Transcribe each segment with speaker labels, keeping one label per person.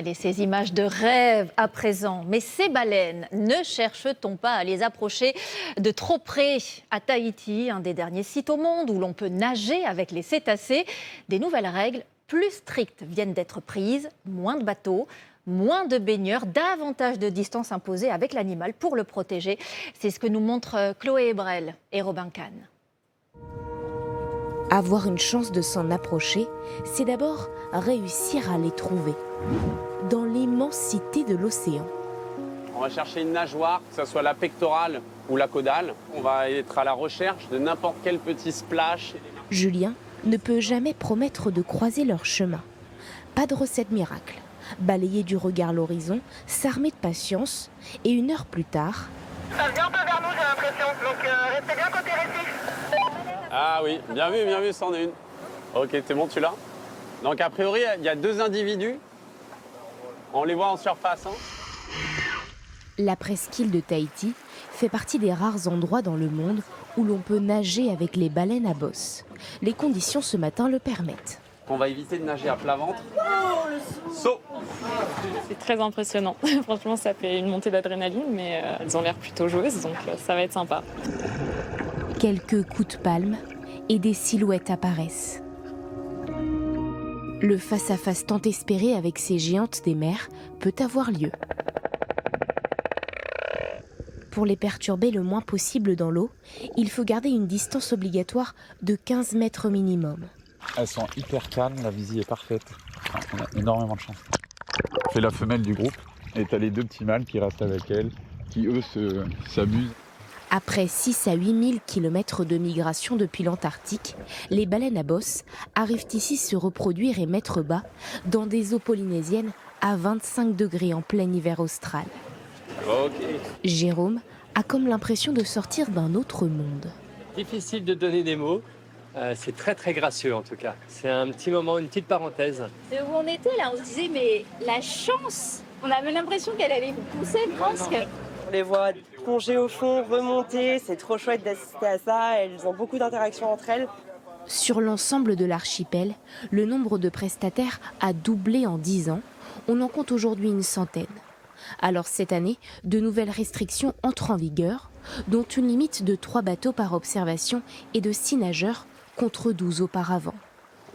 Speaker 1: Allez, ces images de rêve à présent. Mais ces baleines, ne cherche-t-on pas à les approcher de trop près? À Tahiti, un des derniers sites au monde où l'on peut nager avec les cétacés, des nouvelles règles plus strictes viennent d'être prises. Moins de bateaux, moins de baigneurs, davantage de distance imposée avec l'animal pour le protéger. C'est ce que nous montrent Chloé Hebrel et Robin Kahn.
Speaker 2: Avoir une chance de s'en approcher, c'est d'abord réussir à les trouver dans l'immensité de l'océan.
Speaker 3: On va chercher une nageoire, que ce soit la pectorale ou la caudale. On va être à la recherche de n'importe quel petit splash.
Speaker 2: Julien ne peut jamais promettre de croiser leur chemin. Pas de recette miracle. Balayer du regard l'horizon, s'armer de patience et 1 heure plus tard...
Speaker 4: Ça vient un peu vers nous, j'ai l'impression, donc restez bien côté récif.
Speaker 3: Ah oui, bien vu, c'en est une. Ok, t'es bon, tu l'as? Donc a priori, il y a 2 individus. On les voit en surface.
Speaker 2: La presqu'île de Tahiti fait partie des rares endroits dans le monde où l'on peut nager avec les baleines à bosse. Les conditions ce matin le permettent.
Speaker 3: On va éviter de nager à plat ventre. Saut!
Speaker 5: C'est très impressionnant. Franchement, ça fait une montée d'adrénaline, mais elles ont l'air plutôt joueuses, donc ça va être sympa.
Speaker 2: Quelques coups de palme et des silhouettes apparaissent. Le face-à-face tant espéré avec ces géantes des mers peut avoir lieu. Pour les perturber le moins possible dans l'eau, il faut garder une distance obligatoire de 15 mètres minimum.
Speaker 6: Elles sont hyper calmes, la visie est parfaite. On a énormément de chance. C'est la femelle du groupe et t'as les 2 petits mâles qui restent avec elle, qui eux s'amusent.
Speaker 2: Après 6 à 8 000 km de migration depuis l'Antarctique, les baleines à bosse arrivent ici se reproduire et mettre bas dans des eaux polynésiennes à 25 degrés en plein hiver austral.
Speaker 3: Okay.
Speaker 2: Jérôme a comme l'impression de sortir d'un autre monde.
Speaker 7: Difficile de donner des mots, c'est très gracieux en tout cas. C'est un petit moment, une petite parenthèse.
Speaker 8: De où on était là, on se disait mais la chance, on avait l'impression qu'elle allait nous pousser presque.
Speaker 9: On les voit plonger au fond, remonter, c'est trop chouette d'assister à ça, elles ont beaucoup d'interactions entre elles.
Speaker 2: Sur l'ensemble de l'archipel, le nombre de prestataires a doublé en 10 ans. On en compte aujourd'hui une centaine. Alors cette année, de nouvelles restrictions entrent en vigueur, dont une limite de 3 bateaux par observation et de 6 nageurs contre 12 auparavant.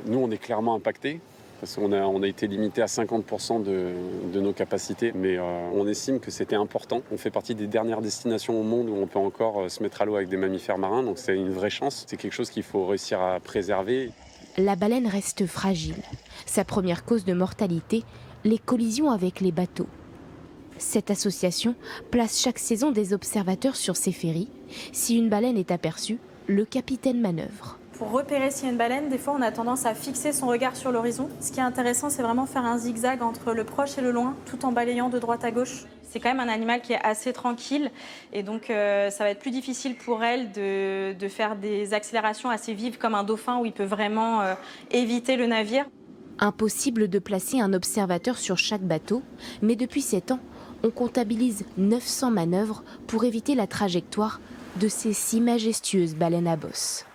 Speaker 3: Nous, on est clairement impactés parce qu'on a été limité à 50% de nos capacités, mais on estime que c'était important. On fait partie des dernières destinations au monde où on peut encore se mettre à l'eau avec des mammifères marins, donc c'est une vraie chance. C'est quelque chose qu'il faut réussir à préserver.
Speaker 2: La baleine reste fragile. Sa première cause de mortalité, les collisions avec les bateaux. Cette association place chaque saison des observateurs sur ses ferries. Si une baleine est aperçue, le capitaine manœuvre.
Speaker 10: Pour repérer s'il y a une baleine, des fois on a tendance à fixer son regard sur l'horizon. Ce qui est intéressant, c'est vraiment faire un zigzag entre le proche et le loin, tout en balayant de droite à gauche. C'est quand même un animal qui est assez tranquille et donc ça va être plus difficile pour elle de faire des accélérations assez vives comme un dauphin où il peut vraiment éviter le navire.
Speaker 2: Impossible de placer un observateur sur chaque bateau, mais depuis 7 ans, on comptabilise 900 manœuvres pour éviter la trajectoire de ces si majestueuses baleines à bosse.